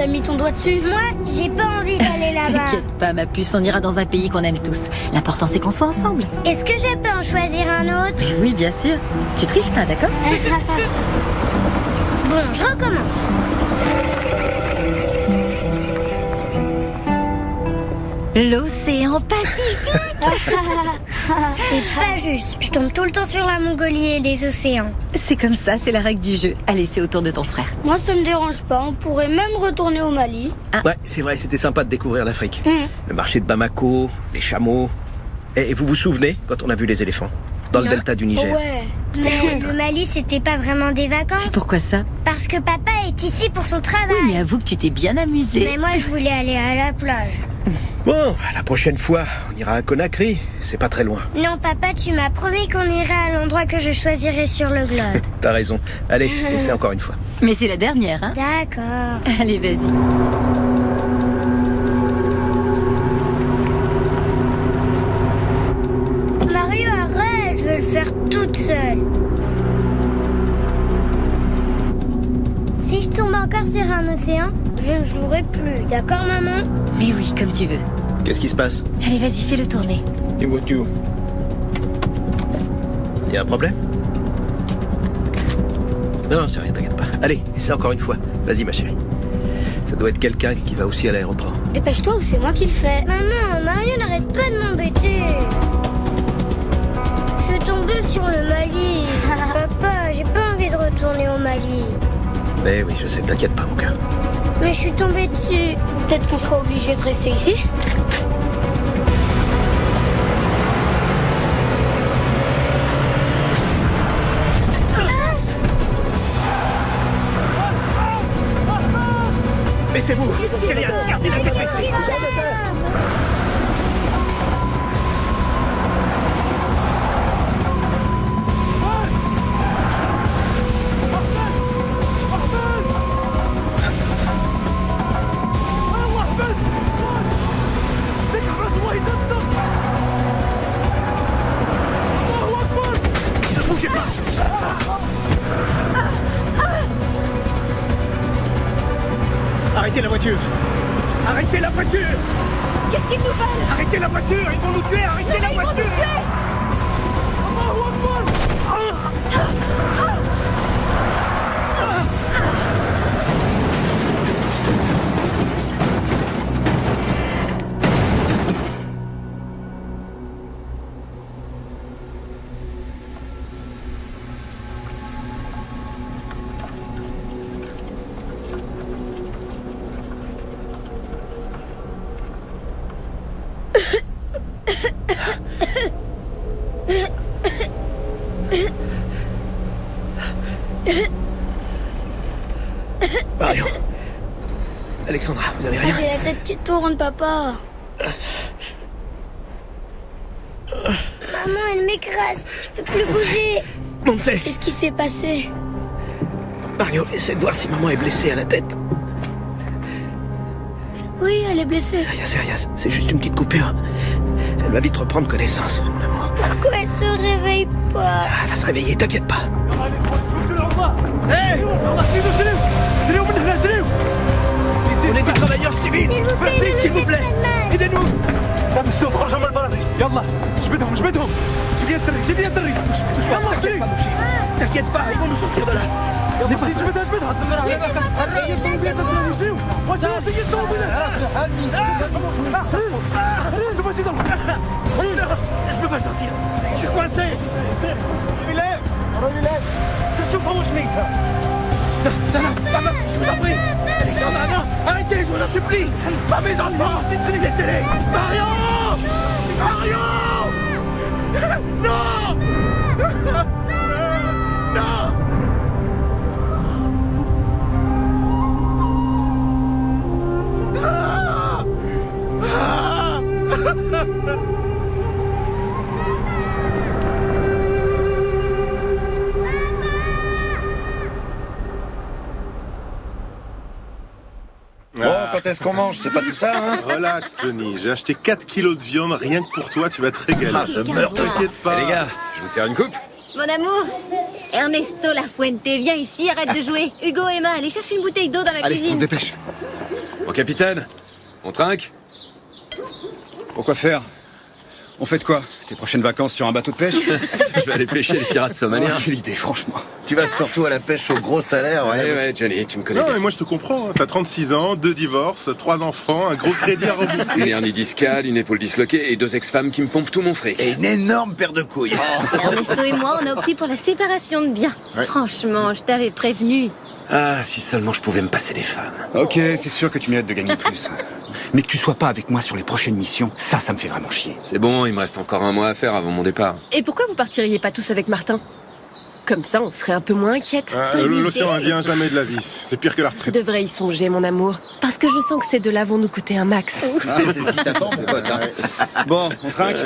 mis ton doigt dessus? Moi, j'ai pas envie d'aller là-bas. T'inquiète pas, ma puce, on ira dans un pays qu'on aime tous. L'important, c'est qu'on soit ensemble. Est-ce que je peux en choisir un autre? Oui, bien sûr. Tu triches pas, d'accord? Bon, je recommence. L'océan Pacifique. C'est pas juste. Je tombe tout le temps sur la Mongolie et les océans. C'est comme ça, c'est la règle du jeu. Allez, c'est au tour de ton frère. Moi, ça me dérange pas. On pourrait même retourner au Mali. Ouais, c'est vrai, c'était sympa de découvrir l'Afrique. Le marché de Bamako, les chameaux. Et vous vous souvenez quand on a vu les éléphants dans le delta du Niger? Ouais. Mais le Mali, c'était pas vraiment des vacances. Pourquoi ça? Parce que papa est ici pour son travail. Oui, mais avoue que tu t'es bien amusé. Mais moi, je voulais aller à la plage. Bon, la prochaine fois, on ira à Conakry. C'est pas très loin. Non, papa, tu m'as promis qu'on irait à l'endroit que je choisirais sur le globe. T'as raison. Allez, essaie encore une fois. Mais c'est la dernière, hein? D'accord. Allez, vas-y. Mario, arrête, je veux le faire toute seule. Si je tombe encore sur un océan, je ne jouerai plus, d'accord, maman? Mais oui, comme tu veux. Qu'est-ce qui se passe? Allez, vas-y, fais-le tourner. Une voiture. Y a un problème? Non, c'est rien, t'inquiète pas. Allez, essaie encore une fois. Vas-y, ma chérie. Ça doit être quelqu'un qui va aussi à l'aéroport. Dépêche-toi ou c'est moi qui le fais. Maman, Mario n'arrête pas de m'embêter. Je suis tombée sur le Mali. Papa, j'ai pas envie de retourner au Mali. Mais oui, je sais, t'inquiète pas, mon cœur. Mais je suis tombée dessus. Peut-être qu'on sera obligé de rester ici. Mais c'est vous! C'est rien! Gardez la tête ici! Ne bougez pas! Arrêtez la voiture! Arrêtez la voiture! Qu'est-ce qu'ils nous veulent? Arrêtez la voiture! Ils vont nous tuer! Arrêtez la voiture! Marion. Alexandra, vous avez rien? J'ai la tête qui tourne, papa. Maman, elle m'écrase. Je peux plus bouger. Monse! Qu'est-ce qui s'est passé? Mario, essaie de voir si maman est blessée à la tête. Oui, elle est blessée. C'est rien, c'est juste une petite coupure. Elle va vite reprendre connaissance, mon amour. Pourquoi elle se réveille pas? Ah, elle va se réveiller, t'inquiète pas. Hé! On est des travailleurs civils! S'il vous plaît! Aidez-nous! T'inquiète pas, ils vont nous sortir de là! Je peux pas sortir! Je suis coincé! Non, je vous en prie! Alexandra, non! Arrêtez, je vous en supplie! Pas mes enfants! Laissez-les! Marion! Marion! Non! Non! Bon, quand est-ce qu'on mange? C'est pas tout ça, hein? Relax, Johnny. J'ai acheté 4 kilos de viande rien que pour toi. Tu vas te régaler. Ah, je meurs. T'inquiète pas. Les gars, je vous sers une coupe? Mon amour, Ernesto Lafuente, viens ici, arrête de jouer. Hugo, Emma, allez chercher une bouteille d'eau dans la Allez, on se cuisine. dépêche. Mon capitaine, on trinque? Pourquoi faire? On fait de quoi? Tes prochaines vacances sur un bateau de pêche? Je vais aller pêcher les pirates somaliens. Quelle idée, franchement. Tu vas surtout à la pêche au gros salaire, Ouais, Johnny, tu me connais Non, bien. mais moi je te comprends. T'as 36 ans, 2 divorces, 3 enfants, un gros crédit à rembourser. Une hernie discale, une épaule disloquée et 2 ex-femmes qui me pompent tout mon fric. Et une énorme paire de couilles. Ernesto et moi, on a opté pour la séparation de biens. Ouais. Franchement, je t'avais prévenu. Ah, si seulement je pouvais me passer des femmes. Ok, c'est sûr que tu mérites de gagner plus. Mais que tu sois pas avec moi sur les prochaines missions, ça me fait vraiment chier. C'est bon, il me reste encore un mois à faire avant mon départ. Et pourquoi vous partiriez pas tous avec Martin? Comme ça, on serait un peu moins inquiète. L'océan Indien, jamais de la vie. C'est pire que la Tu retraite. devrais y songer, mon amour. Parce que je sens que ces deux-là vont nous coûter un max. C'est ce qui t'attend, c'est pote. Bon, on trinque.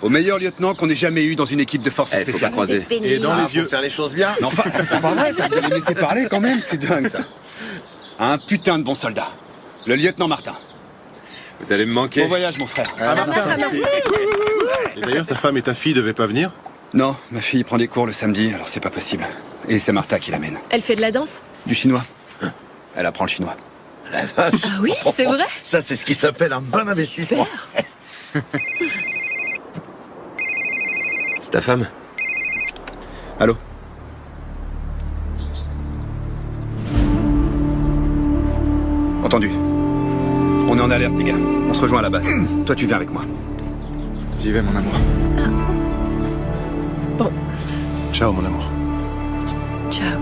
Au meilleur lieutenant qu'on ait jamais eu dans une équipe de forces Faut pas spéciales. croiser. Et dans les yeux. Faut faire les choses bien. Mais enfin, c'est pas vrai, ça, vous allez me laisser parler quand même, c'est dingue ça. Un putain de bon soldat. Le lieutenant Martin. Vous allez me manquer. Bon voyage, mon frère. Et d'ailleurs, ta femme et ta fille devaient pas venir? Non, ma fille prend des cours le samedi, alors c'est pas possible. Et c'est Martha qui l'amène. Elle fait de la danse? Du chinois. Elle apprend le chinois. La vache. Ah oui, c'est vrai? Ça, c'est ce qui s'appelle un bon investissement. C'est ta femme? Allô? Entendu. On est en alerte, les gars. On se rejoint à la base. Toi, tu viens avec moi. J'y vais, mon amour. Bon, Ciao, mon amour. ciao.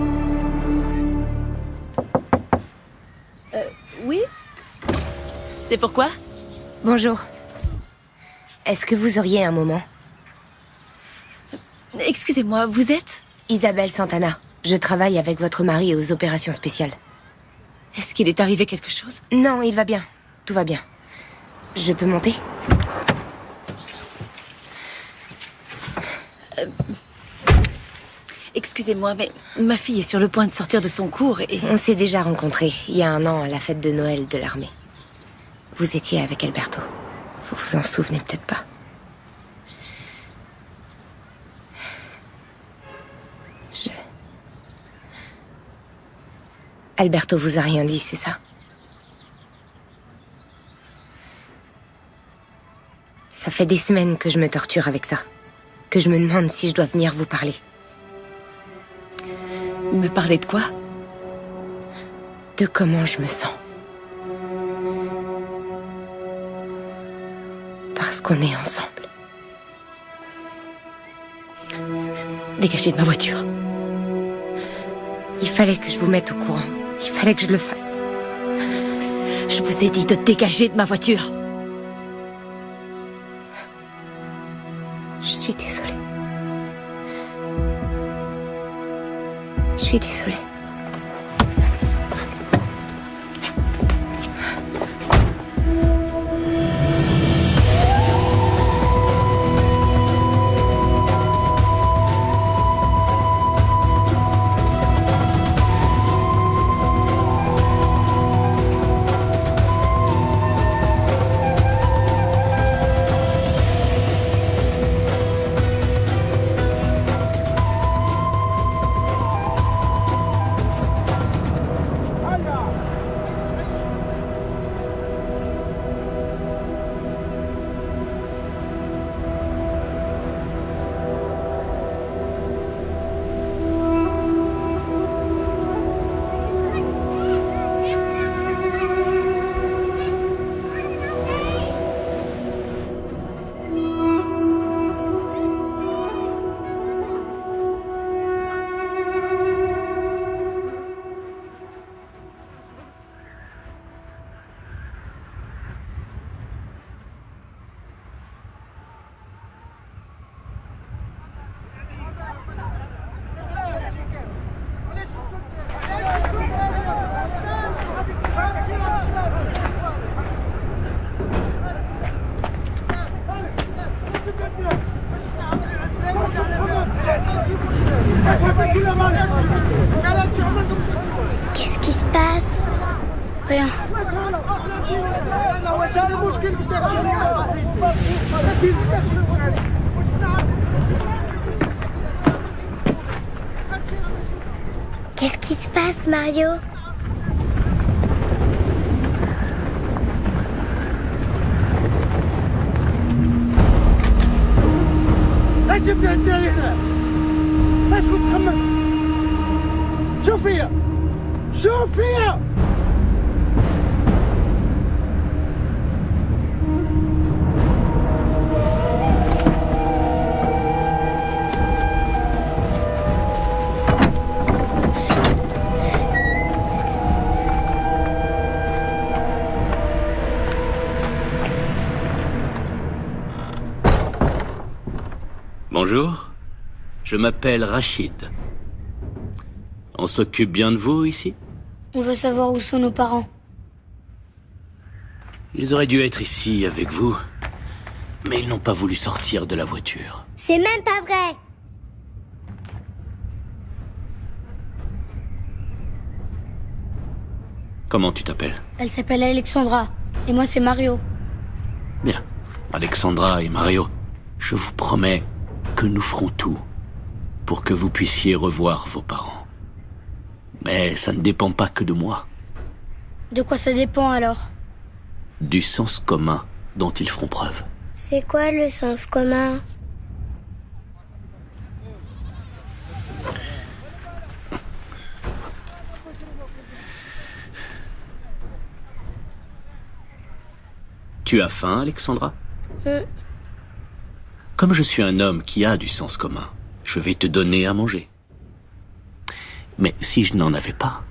Oui? C'est pourquoi? Bonjour. Est-ce que vous auriez un moment? Excusez-moi, vous êtes? Isabelle Santana. Je travaille avec votre mari aux opérations spéciales. Est-ce qu'il est arrivé quelque chose? Non, il va bien. Tout va bien. Je peux monter? Excusez-moi, mais ma fille est sur le point de sortir de son cours et... On s'est déjà rencontrés, il y a 1 an, à la fête de Noël de l'armée. Vous étiez avec Alberto. Vous vous en souvenez peut-être pas. Alberto vous a rien dit, c'est ça? Ça fait des semaines que je me torture avec ça. Que je me demande si je dois venir vous parler. Me parler de quoi? De comment je me sens. Parce qu'on est ensemble. Dégagez de ma voiture. Il fallait que je vous mette au courant. Il fallait que je le fasse. Je vous ai dit de dégager de ma voiture. Je suis désolée. Je suis désolée. Qu'est-ce qui se passe? Rien. Qu'est-ce qui se passe, Mario? Bonjour, je m'appelle Rachid. On s'occupe bien de vous ici? On veut savoir où sont nos parents. Ils auraient dû être ici avec vous, mais ils n'ont pas voulu sortir de la voiture. C'est même pas vrai. Comment tu t'appelles? Elle s'appelle Alexandra. Et moi, c'est Mario. Bien. Alexandra et Mario, je vous promets que nous ferons tout pour que vous puissiez revoir vos parents. Mais ça ne dépend pas que de moi. De quoi ça dépend alors? Du sens commun dont ils feront preuve. C'est quoi le sens commun? Tu as faim, Alexandra? Comme je suis un homme qui a du sens commun, je vais te donner à manger. Mais si je n'en avais pas,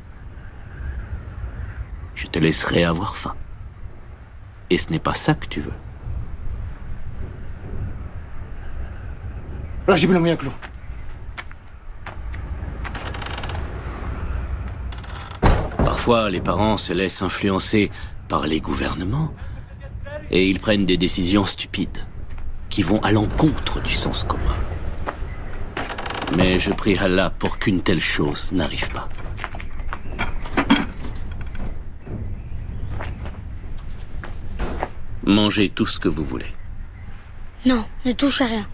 je te laisserai avoir faim. Et ce n'est pas ça que tu veux. Parfois, les parents se laissent influencer par les gouvernements et ils prennent des décisions stupides qui vont à l'encontre du sens commun. Mais je prie Allah pour qu'une telle chose n'arrive pas. Mangez tout ce que vous voulez. Non, ne touche à rien.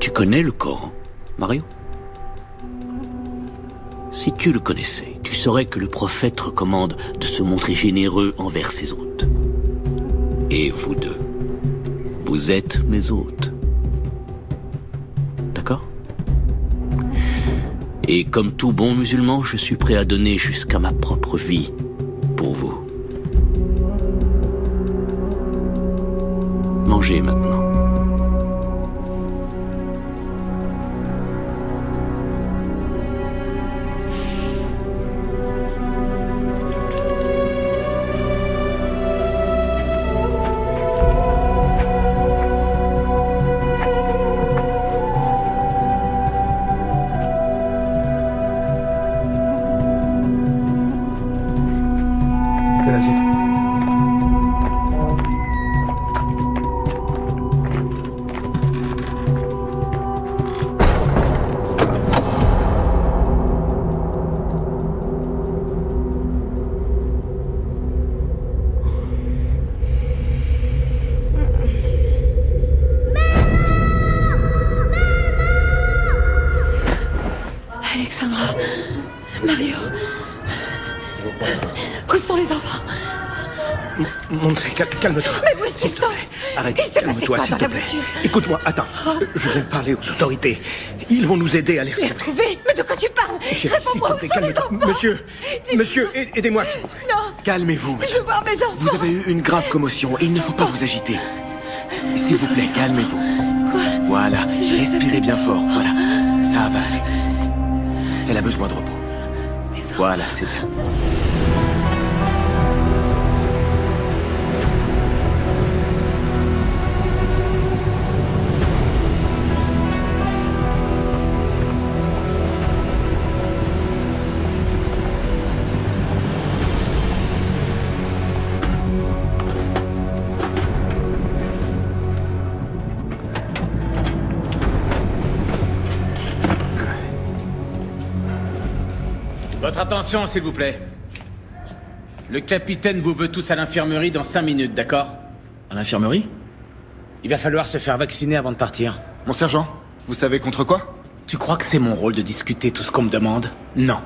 Tu connais le Coran, Mario? Si tu le connaissais, tu saurais que le prophète recommande de se montrer généreux envers ses hôtes. Et vous deux, vous êtes mes hôtes. D'accord? Et comme tout bon musulman, je suis prêt à donner jusqu'à ma propre vie pour vous. Mangez maintenant. Alexandra, Mario, où sont les enfants? Montrez, calme-toi. Mais où est-ce qu'ils sont? Arrête, Il s'est passé calme-toi, quoi s'il dans te la plaît. voiture? Écoute-moi, attends. Je viens de parler aux autorités. Ils vont nous aider à les Les retrouver. retrouver? Mais de quoi tu parles? Chérie, s'il Réponds-moi, te où plaît, sont les calme-toi. enfants? Monsieur, aidez-moi, s'il vous plaît. Non, Calmez-vous, je veux voir mes enfants. Vous avez eu une grave commotion. Il ne faut pas vous agiter. S'il vous plaît, calmez-vous. Quoi? Voilà, respirez bien fort. Voilà, ça va aller. Elle a besoin de repos. Voilà, c'est bien. Votre attention, s'il vous plaît. Le capitaine vous veut tous à l'infirmerie dans 5 minutes, d'accord? À l'infirmerie? Il va falloir se faire vacciner avant de partir. Mon sergent, vous savez contre quoi? Tu crois que c'est mon rôle de discuter tout ce qu'on me demande? Non.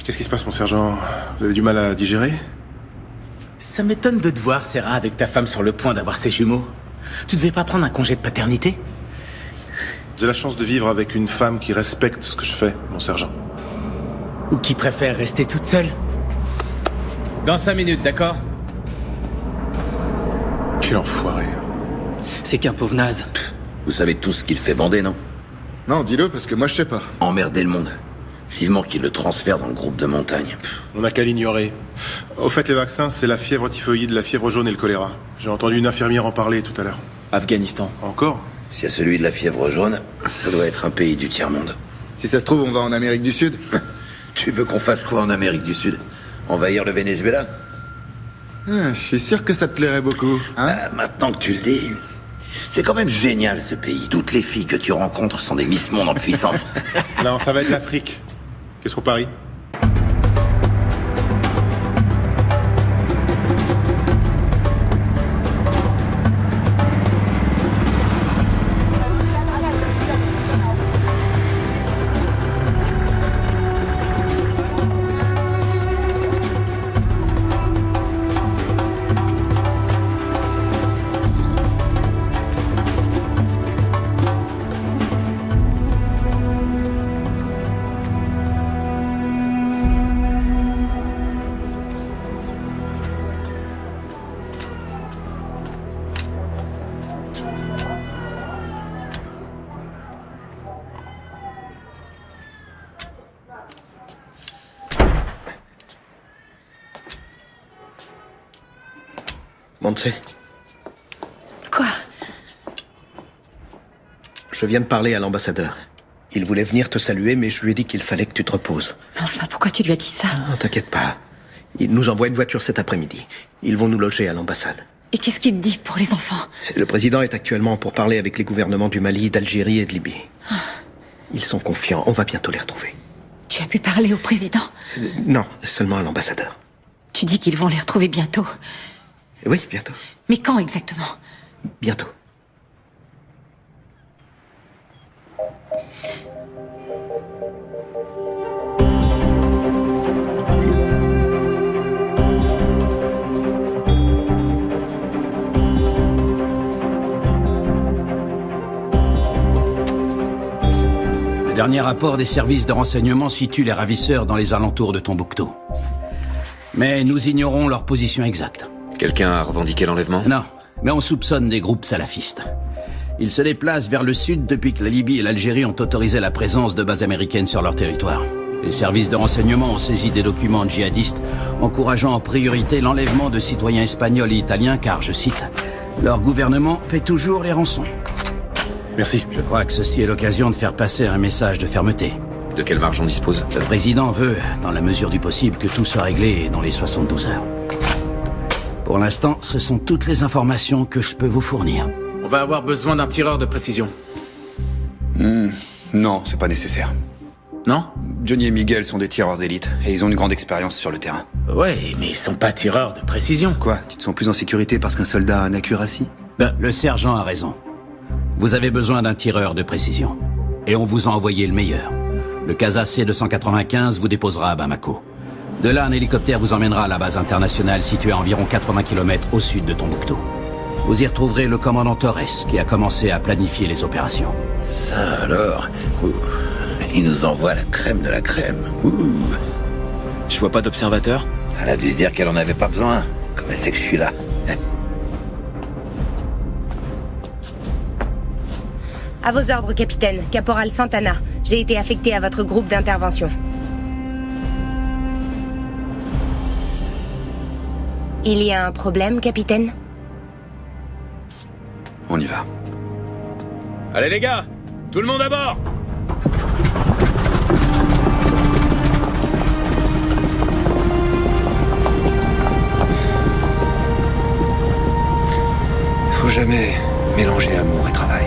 Qu'est-ce qui se passe, mon sergent? Vous avez du mal à digérer? Ça m'étonne de te voir, Sarah, avec ta femme sur le point d'avoir ses jumeaux. Tu devais pas prendre un congé de paternité? J'ai la chance de vivre avec une femme qui respecte ce que je fais, mon sergent. Ou qui préfère rester toute seule? Dans 5 minutes, d'accord? Quel enfoiré. C'est qu'un pauvre naze. Vous savez tous ce qu'il fait bander, non? Non, dis-le, parce que moi je sais pas. Emmerder le monde. Vivement qu'il le transfère dans le groupe de montagne. On n'a qu'à l'ignorer. Au fait, les vaccins, c'est la fièvre typhoïde, la fièvre jaune et le choléra. J'ai entendu une infirmière en parler tout à l'heure. Afghanistan. Encore? S'il y a celui de la fièvre jaune, ça doit être un pays du tiers-monde. Si ça se trouve, on va en Amérique du Sud. Tu veux qu'on fasse quoi en Amérique du Sud? Envahir le Venezuela? Je suis sûr que ça te plairait beaucoup. Hein? Maintenant que tu le dis... C'est quand même génial, ce pays. Toutes les filles que tu rencontres sont des Miss Monde en puissance. Non, ça va être l'Afrique. Qu'est-ce qu'on parie? Montse. Quoi? Je viens de parler à l'ambassadeur. Il voulait venir te saluer, mais je lui ai dit qu'il fallait que tu te reposes. Mais enfin, pourquoi tu lui as dit ça? Non, t'inquiète pas. Il nous envoie une voiture cet après-midi. Ils vont nous loger à l'ambassade. Et qu'est-ce qu'il dit pour les enfants? Le président est actuellement pour parler avec les gouvernements du Mali, d'Algérie et de Libye. Ils sont confiants, on va bientôt les retrouver. Tu as pu parler au président? Non, seulement à l'ambassadeur. Tu dis qu'ils vont les retrouver bientôt? Oui, bientôt. Mais quand exactement? Bientôt. Le dernier rapport des services de renseignement situe les ravisseurs dans les alentours de Tombouctou. Mais nous ignorons leur position exacte. Quelqu'un a revendiqué l'enlèvement? Non, mais on soupçonne des groupes salafistes. Ils se déplacent vers le sud depuis que la Libye et l'Algérie ont autorisé la présence de bases américaines sur leur territoire. Les services de renseignement ont saisi des documents djihadistes encourageant en priorité l'enlèvement de citoyens espagnols et italiens car, je cite, leur gouvernement paie toujours les rançons. Merci. Je crois que ceci est l'occasion de faire passer un message de fermeté. De quelle marge on dispose? Le président veut, dans la mesure du possible, que tout soit réglé dans les 72 heures. Pour l'instant, ce sont toutes les informations que je peux vous fournir. On va avoir besoin d'un tireur de précision. Non, c'est pas nécessaire. Non? Johnny et Miguel sont des tireurs d'élite, et ils ont une grande expérience sur le terrain. Ouais, mais ils sont pas tireurs de précision. Quoi? Tu te sens plus en sécurité parce qu'un soldat a un accuracy? Le sergent a raison. Vous avez besoin d'un tireur de précision. Et on vous a envoyé le meilleur. Le Casa C-295 vous déposera à Bamako. De là, un hélicoptère vous emmènera à la base internationale située à environ 80 km au sud de Tombouctou. Vous y retrouverez le commandant Torres, qui a commencé à planifier les opérations. Ça alors? Il nous envoie la crème de la crème. Je vois pas d'observateur. Elle a dû se dire qu'elle en avait pas besoin. Comme elle sait que je suis là. À vos ordres, capitaine. Caporal Santana. J'ai été affecté à votre groupe d'intervention. Il y a un problème, capitaine? On y va. Allez les gars, tout le monde à bord! Faut jamais mélanger amour et travail.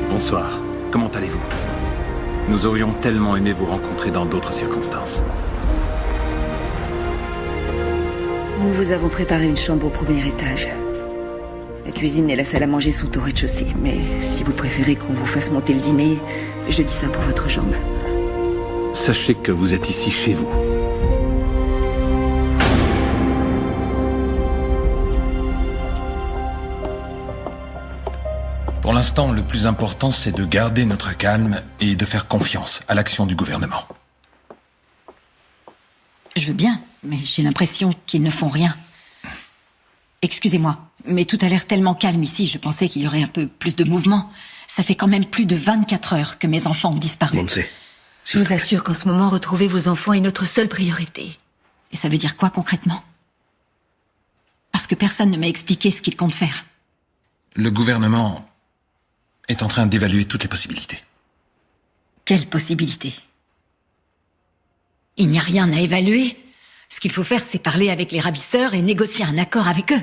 Bonsoir. Comment allez-vous? Nous aurions tellement aimé vous rencontrer dans d'autres circonstances. Nous vous avons préparé une chambre au premier étage. La cuisine et la salle à manger sont au rez-de-chaussée. Mais si vous préférez qu'on vous fasse monter le dîner, je dis ça pour votre jambe. Sachez que vous êtes ici chez vous. Pour l'instant, le plus important, c'est de garder notre calme et de faire confiance à l'action du gouvernement. Je veux bien, mais j'ai l'impression qu'ils ne font rien. Excusez-moi, mais tout a l'air tellement calme ici, je pensais qu'il y aurait un peu plus de mouvement. Ça fait quand même plus de 24 heures que mes enfants ont disparu. Je vous assure qu'en ce moment, retrouver vos enfants est notre seule priorité. Et ça veut dire quoi concrètement? Parce que personne ne m'a expliqué ce qu'il compte faire. Le gouvernement est en train d'évaluer toutes les possibilités. Quelle possibilité? Il n'y a rien à évaluer. Ce qu'il faut faire, c'est parler avec les ravisseurs et négocier un accord avec eux.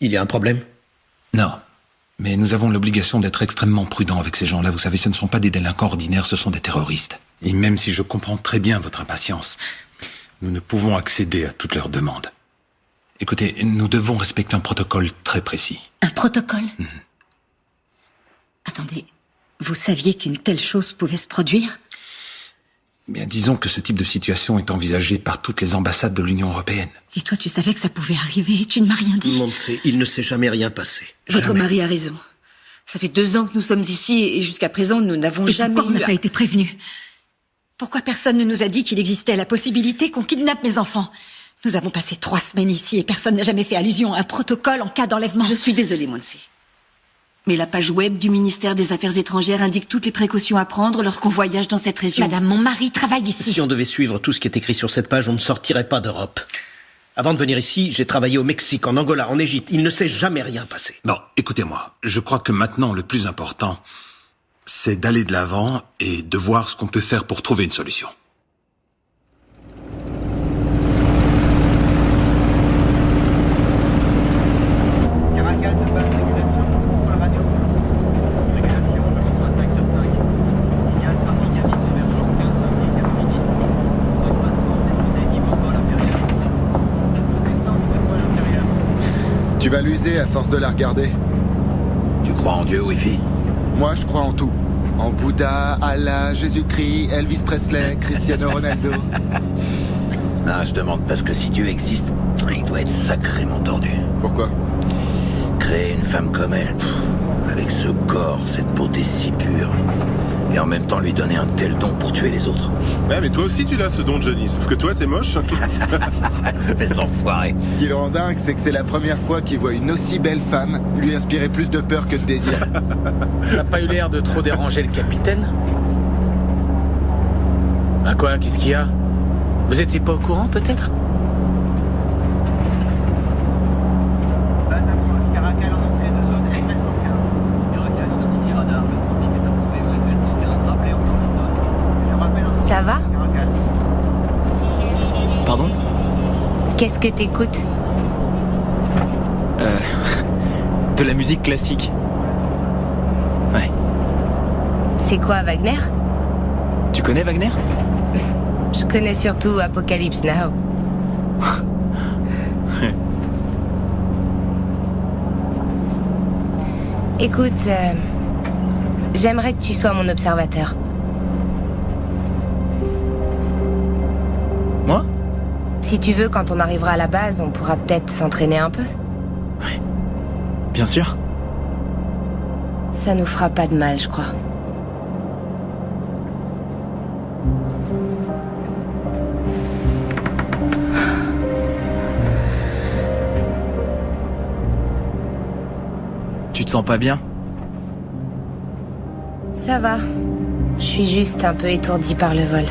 Il y a un problème? Non. Mais nous avons l'obligation d'être extrêmement prudents avec ces gens-là. Vous savez, ce ne sont pas des délinquants ordinaires, ce sont des terroristes. Et même si je comprends très bien votre impatience, nous ne pouvons accéder à toutes leurs demandes. Écoutez, nous devons respecter un protocole très précis. Un protocole? Attendez, vous saviez qu'une telle chose pouvait se produire? Bien, disons que ce type de situation est envisagé par toutes les ambassades de l'Union européenne. Et toi, tu savais que ça pouvait arriver et tu ne m'as rien dit? Monse, il ne s'est jamais rien passé. Votre mari a raison. Ça fait 2 ans que nous sommes ici et jusqu'à présent, nous n'avons jamais pourquoi on n'a pas été prévenus? Pourquoi personne ne nous a dit qu'il existait la possibilité qu'on kidnappe mes enfants? Nous avons passé 3 semaines ici et personne n'a jamais fait allusion à un protocole en cas d'enlèvement. Je suis désolée, Monse. Mais la page web du ministère des Affaires étrangères indique toutes les précautions à prendre lorsqu'on voyage dans cette région. Madame, mon mari travaille ici. Si on devait suivre tout ce qui est écrit sur cette page, on ne sortirait pas d'Europe. Avant de venir ici, j'ai travaillé au Mexique, en Angola, en Égypte. Il ne s'est jamais rien passé. Bon, écoutez-moi. Je crois que maintenant, le plus important, c'est d'aller de l'avant et de voir ce qu'on peut faire pour trouver une solution. Tu vas l'user à force de la regarder. Tu crois en Dieu, Wi-Fi? Moi, je crois en tout. En Bouddha, Allah, Jésus-Christ, Elvis Presley, Cristiano Ronaldo. Non, je demande parce que si Dieu existe, il doit être sacrément tordu. Pourquoi? Créer une femme comme elle, avec ce corps, cette beauté si pure, et en même temps lui donner un tel don pour tuer les autres. Ouais, mais toi aussi tu l'as ce don, Johnny, sauf que toi t'es moche. Espèce d'enfoiré. Ce qui le rend dingue, c'est que c'est la première fois qu'il voit une aussi belle femme lui inspirer plus de peur que de désir. Ça n'a pas eu l'air de trop déranger le capitaine? Ah quoi, qu'est-ce qu'il y a? Vous étiez pas au courant, peut-être? Ça va? Pardon? Qu'est-ce que t'écoutes? De la musique classique. Ouais. C'est quoi, Wagner? Tu connais Wagner? Je connais surtout Apocalypse Now. Écoute, j'aimerais que tu sois mon observateur. Moi? Si tu veux, quand on arrivera à la base, on pourra peut-être s'entraîner un peu. Ouais. Bien sûr. Ça nous fera pas de mal, je crois. Tu te sens pas bien? Ça va. Je suis juste un peu étourdie par le vol.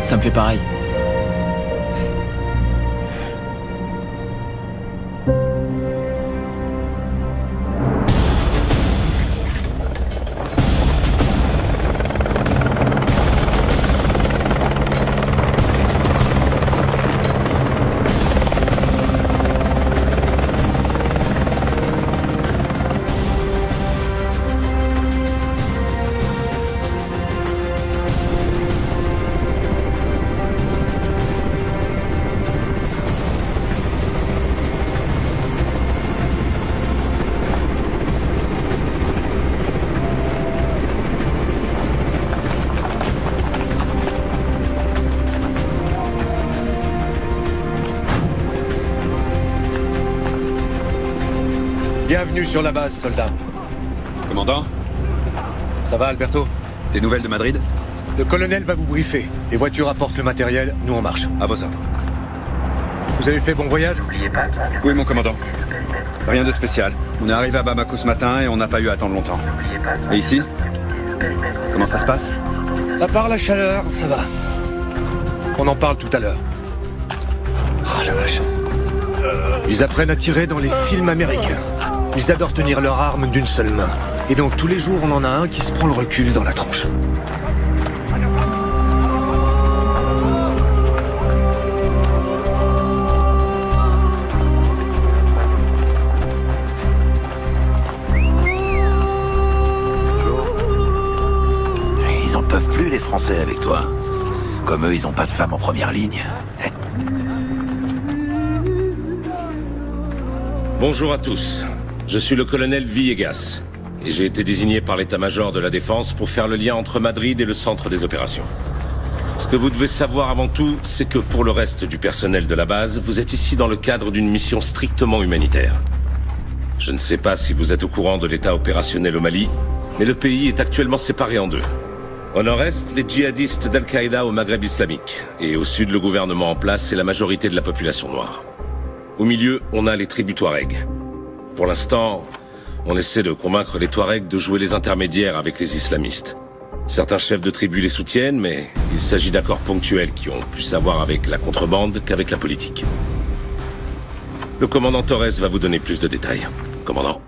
Ça me fait pareil. Bienvenue sur la base, soldat. Commandant? Ça va, Alberto? Des nouvelles de Madrid? Le colonel va vous briefer. Les voitures apportent le matériel, nous on marche. À vos ordres. Vous avez fait bon voyage? Oui, mon commandant. Rien de spécial. On est arrivé à Bamako ce matin et on n'a pas eu à attendre longtemps. Et ici? Comment ça se passe? À part la chaleur, ça va. On en parle tout à l'heure. Oh la vache. Ils apprennent à tirer dans les films américains. Ils adorent tenir leur arme d'une seule main. Et donc tous les jours, on en a un qui se prend le recul dans la tronche. Ils en peuvent plus, les Français, avec toi. Comme eux, ils ont pas de femmes en première ligne. Bonjour à tous. Je suis le colonel Villegas. Et j'ai été désigné par l'état-major de la Défense pour faire le lien entre Madrid et le centre des opérations. Ce que vous devez savoir avant tout, c'est que pour le reste du personnel de la base, vous êtes ici dans le cadre d'une mission strictement humanitaire. Je ne sais pas si vous êtes au courant de l'état opérationnel au Mali, mais le pays est actuellement séparé en deux. Au nord-est, les djihadistes d'Al-Qaïda au Maghreb islamique, et au sud, le gouvernement en place et la majorité de la population noire. Au milieu, on a les tribus Touaregs. Pour l'instant, on essaie de convaincre les Touaregs de jouer les intermédiaires avec les islamistes. Certains chefs de tribus les soutiennent, mais il s'agit d'accords ponctuels qui ont plus à voir avec la contrebande qu'avec la politique. Le commandant Torres va vous donner plus de détails. Commandant.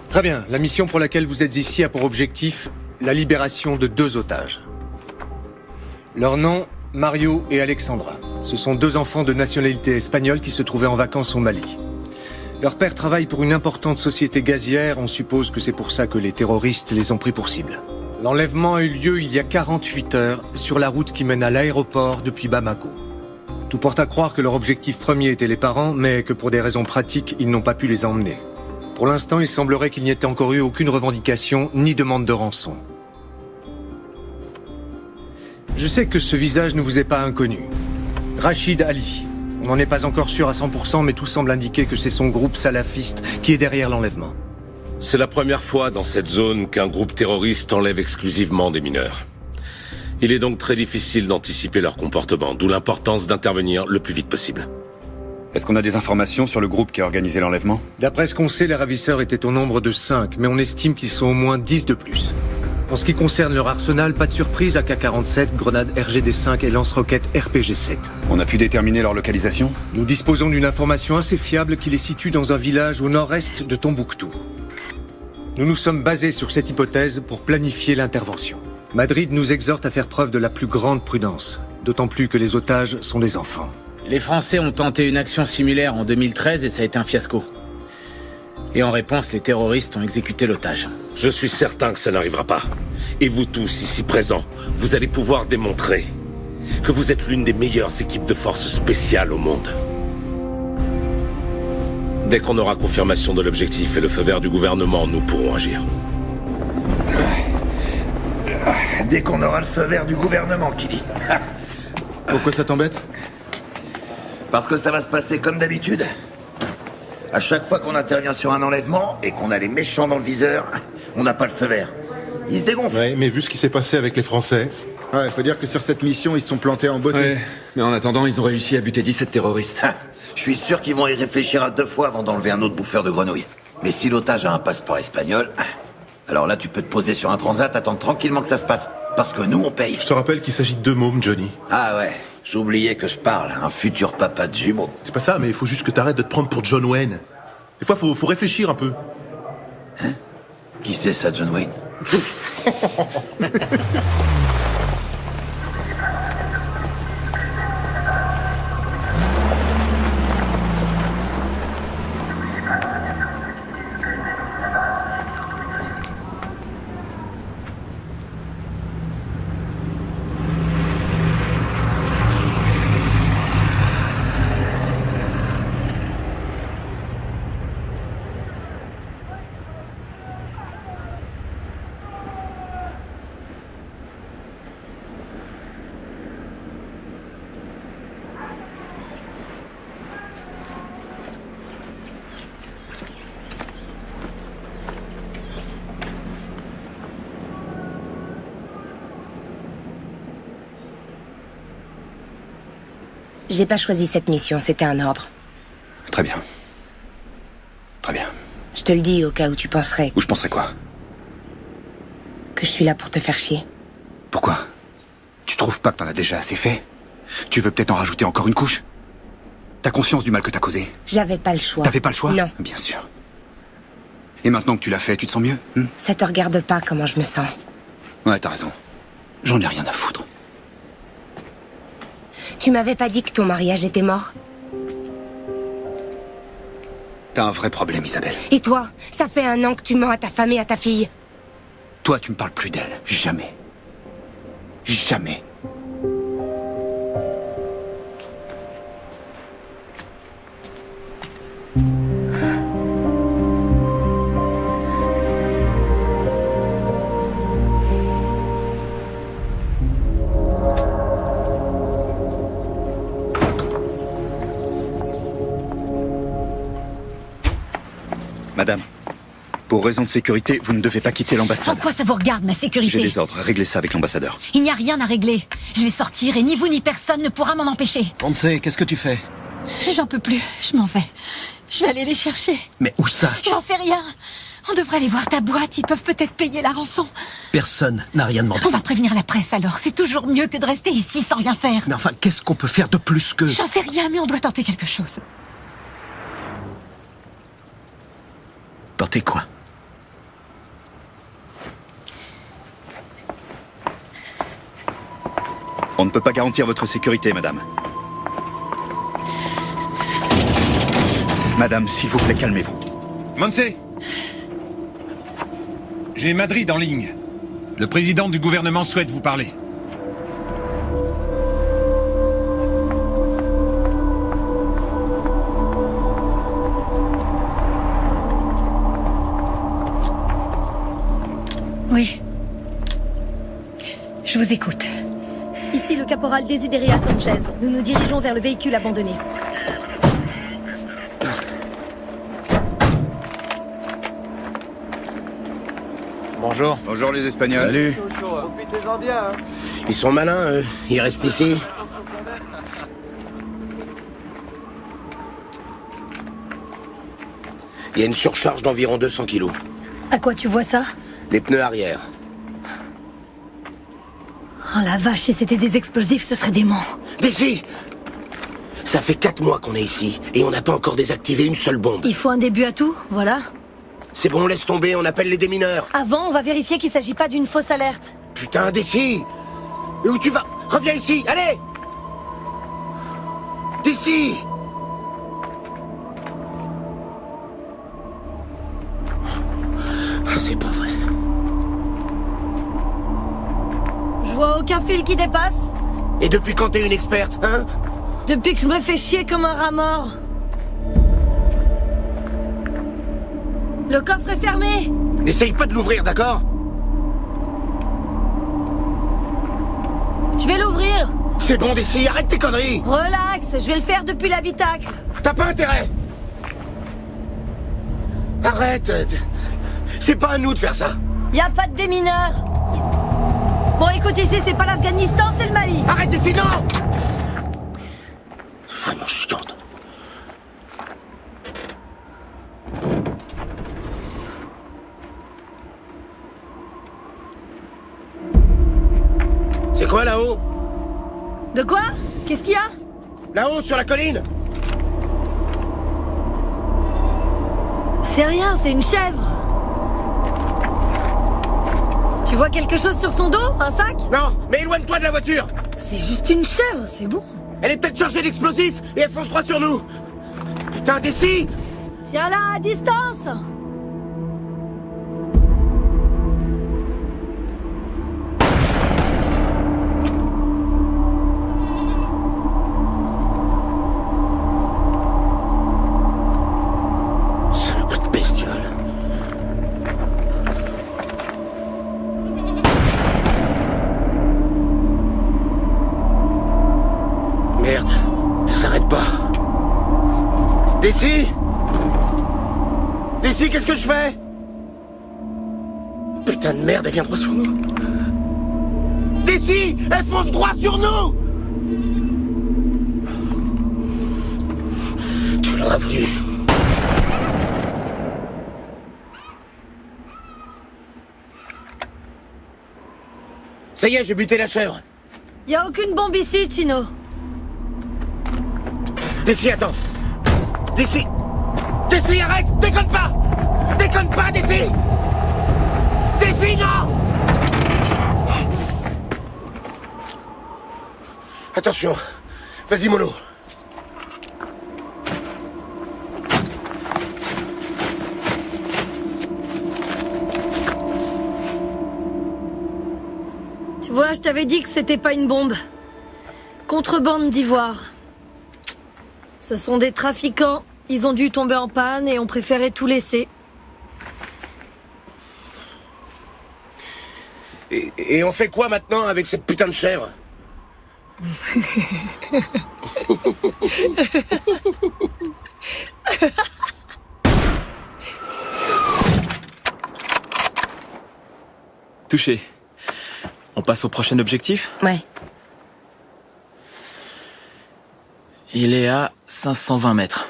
Très bien. La mission pour laquelle vous êtes ici a pour objectif la libération de 2 otages. Leur nom, Mario et Alexandra. Ce sont 2 enfants de nationalité espagnole qui se trouvaient en vacances au Mali. Leur père travaille pour une importante société gazière, on suppose que c'est pour ça que les terroristes les ont pris pour cible. L'enlèvement a eu lieu il y a 48 heures, sur la route qui mène à l'aéroport depuis Bamako. Tout porte à croire que leur objectif premier était les parents, mais que pour des raisons pratiques, ils n'ont pas pu les emmener. Pour l'instant, il semblerait qu'il n'y ait encore eu aucune revendication, ni demande de rançon. Je sais que ce visage ne vous est pas inconnu. Rachid Ali. On n'en est pas encore sûr à 100%, mais tout semble indiquer que c'est son groupe salafiste qui est derrière l'enlèvement. C'est la première fois dans cette zone qu'un groupe terroriste enlève exclusivement des mineurs. Il est donc très difficile d'anticiper leur comportement, d'où l'importance d'intervenir le plus vite possible. Est-ce qu'on a des informations sur le groupe qui a organisé l'enlèvement? D'après ce qu'on sait, les ravisseurs étaient au nombre de 5, mais on estime qu'ils sont au moins 10 de plus. En ce qui concerne leur arsenal, pas de surprise, AK-47, grenades RGD-5 et lance-roquettes RPG-7. On a pu déterminer leur localisation? Nous disposons d'une information assez fiable qui les situe dans un village au nord-est de Tombouctou. Nous nous sommes basés sur cette hypothèse pour planifier l'intervention. Madrid nous exhorte à faire preuve de la plus grande prudence, d'autant plus que les otages sont des enfants. Les Français ont tenté une action similaire en 2013 et ça a été un fiasco. Et en réponse, les terroristes ont exécuté l'otage. Je suis certain que ça n'arrivera pas. Et vous tous, ici présents, vous allez pouvoir démontrer que vous êtes l'une des meilleures équipes de forces spéciales au monde. Dès qu'on aura confirmation de l'objectif et le feu vert du gouvernement, nous pourrons agir. Dès qu'on aura le feu vert du gouvernement, qui dit. Pourquoi ça t'embête? Parce que ça va se passer comme d'habitude. À chaque fois qu'on intervient sur un enlèvement et qu'on a les méchants dans le viseur, on n'a pas le feu vert. Ils se dégonflent. Ouais, mais vu ce qui s'est passé avec les Français... Ouais, faut dire que sur cette mission, ils se sont plantés en beauté. Ouais, mais en attendant, ils ont réussi à buter 17 terroristes. Je suis sûr qu'ils vont y réfléchir à 2 fois avant d'enlever un autre bouffeur de grenouilles. Mais si l'otage a un passeport espagnol, alors là, tu peux te poser sur un transat, attendre tranquillement que ça se passe. Parce que nous, on paye. Je te rappelle qu'il s'agit de 2 mômes, Johnny. Ah ouais, j'oubliais que je parle à un futur papa de jumeaux. C'est pas ça, mais il faut juste que t'arrêtes de te prendre pour John Wayne. Des fois, faut réfléchir un peu. Hein? Qui c'est ça, John Wayne? J'ai pas choisi cette mission, c'était un ordre. Très bien. Très bien. Je te le dis au cas où tu penserais... Ou je penserais quoi? Que je suis là pour te faire chier. Pourquoi? Tu trouves pas que t'en as déjà assez fait? Tu veux peut-être en rajouter encore une couche? T'as conscience du mal que t'as causé? J'avais pas le choix. T'avais pas le choix? Non. Bien sûr. Et maintenant que tu l'as fait, tu te sens mieux? Ça te regarde pas comment je me sens. Ouais, t'as raison. J'en ai rien à foutre. Tu m'avais pas dit que ton mariage était mort? T'as un vrai problème, Isabelle. Et toi? Ça fait 1 an que tu mens à ta femme et à ta fille. Toi, tu me parles plus d'elle. Jamais. Jamais. Madame, pour raison de sécurité, vous ne devez pas quitter l'ambassade. En quoi ça vous regarde, ma sécurité? J'ai des ordres, réglez ça avec l'ambassadeur. Il n'y a rien à régler. Je vais sortir et ni vous ni personne ne pourra m'en empêcher. On ne sait, qu'est-ce que tu fais? J'en peux plus, je m'en vais. Je vais aller les chercher. Mais où ça? J'en sais rien. On devrait aller voir ta boîte, ils peuvent peut-être payer la rançon. Personne n'a rien demandé. On va prévenir la presse alors, c'est toujours mieux que de rester ici sans rien faire. Mais enfin, qu'est-ce qu'on peut faire de plus que... J'en sais rien, mais on doit tenter quelque chose. Tenter quoi? On ne peut pas garantir votre sécurité, madame. Madame, s'il vous plaît, calmez-vous. Montse, j'ai Madrid en ligne. Le président du gouvernement souhaite vous parler. Oui. Je vous écoute. Ici le caporal Desideria Sanchez. Nous nous dirigeons vers le véhicule abandonné. Bonjour. Bonjour les Espagnols. Salut. Profitez-en bien. Hein. Ils sont malins, eux. Ils restent ici. Il y a une surcharge d'environ 200 kilos. À quoi tu vois ça? Les pneus arrière. Oh la vache, si c'était des explosifs, ce serait dément. D'ici! Ça fait 4 mois qu'on est ici, et on n'a pas encore désactivé une seule bombe. Il faut un début à tout, voilà. C'est bon, laisse tomber, on appelle les démineurs. Avant, on va vérifier qu'il s'agit pas d'une fausse alerte. Putain, d'ici! Et où tu vas? Reviens ici, allez! D'ici! Oh, c'est pas vrai. Je vois aucun fil qui dépasse. Et depuis quand t'es une experte, hein? Depuis que je me fais chier comme un rat mort. Le coffre est fermé. N'essaye pas de l'ouvrir, d'accord? Je vais l'ouvrir. C'est bon, d'ici, arrête tes conneries. Relax, je vais le faire depuis l'habitacle. T'as pas intérêt. Arrête. C'est pas à nous de faire ça. Y a pas de démineurs. Bon, écoute, ici, c'est pas l'Afghanistan, c'est le Mali. Arrête d'ici, non! Vraiment chiante. C'est quoi là-haut? De quoi? Qu'est-ce qu'il y a? Là-haut, sur la colline? C'est rien, c'est une chèvre. Tu vois quelque chose sur son dos? Un sac? Non, mais éloigne-toi de la voiture. C'est juste une chèvre, c'est bon. Elle est peut-être chargée d'explosifs et elle fonce droit sur nous. Putain, d'ici! Tiens là, à distance. Salope de bestiole. Merde, elle s'arrête pas. D'ici! D'ici, qu'est-ce que je fais? Putain de merde, elle vient droit sur nous. D'ici! Elle fonce droit sur nous! tu l'auras voulu. Ça y est, j'ai buté la chèvre. Y a aucune bombe ici, Chino. D'ici, attends. D'ici. D'ici, arrête. Déconne pas. Déconne pas, d'ici. D'ici, non. Attention. Vas-y, mollo. Tu vois, je t'avais dit que c'était pas une bombe. Contrebande d'ivoire. Ce sont des trafiquants. Ils ont dû tomber en panne et ont préféré tout laisser. Et on fait quoi maintenant avec cette putain de chèvre? Touché. On passe au prochain objectif? Ouais. Il est à 520 mètres.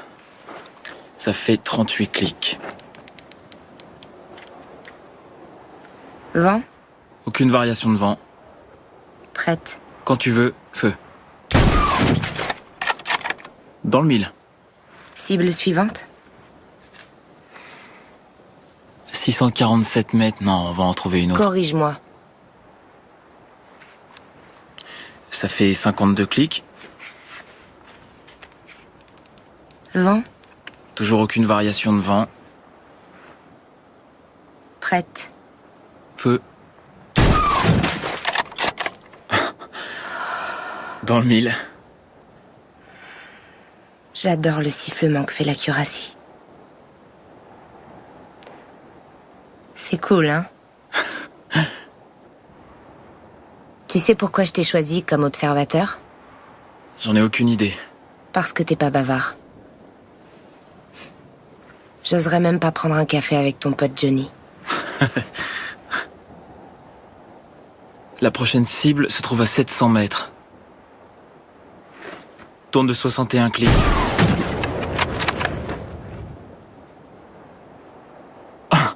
Ça fait 38 clics. Vent? Aucune variation de vent. Prête. Quand tu veux, feu. Dans le mille. Cible suivante? 647 mètres, non, on va en trouver une autre. Corrige-moi. Ça fait 52 clics. Vent? Toujours aucune variation de vent. Prête. Feu. Dans le mille. J'adore le sifflement que fait la cuirassie. C'est cool, hein? Tu sais pourquoi je t'ai choisi comme observateur? J'en ai aucune idée. Parce que t'es pas bavard. J'oserais même pas prendre un café avec ton pote Johnny. La prochaine cible se trouve à 700 mètres. Tourne de 61 clics. Ah.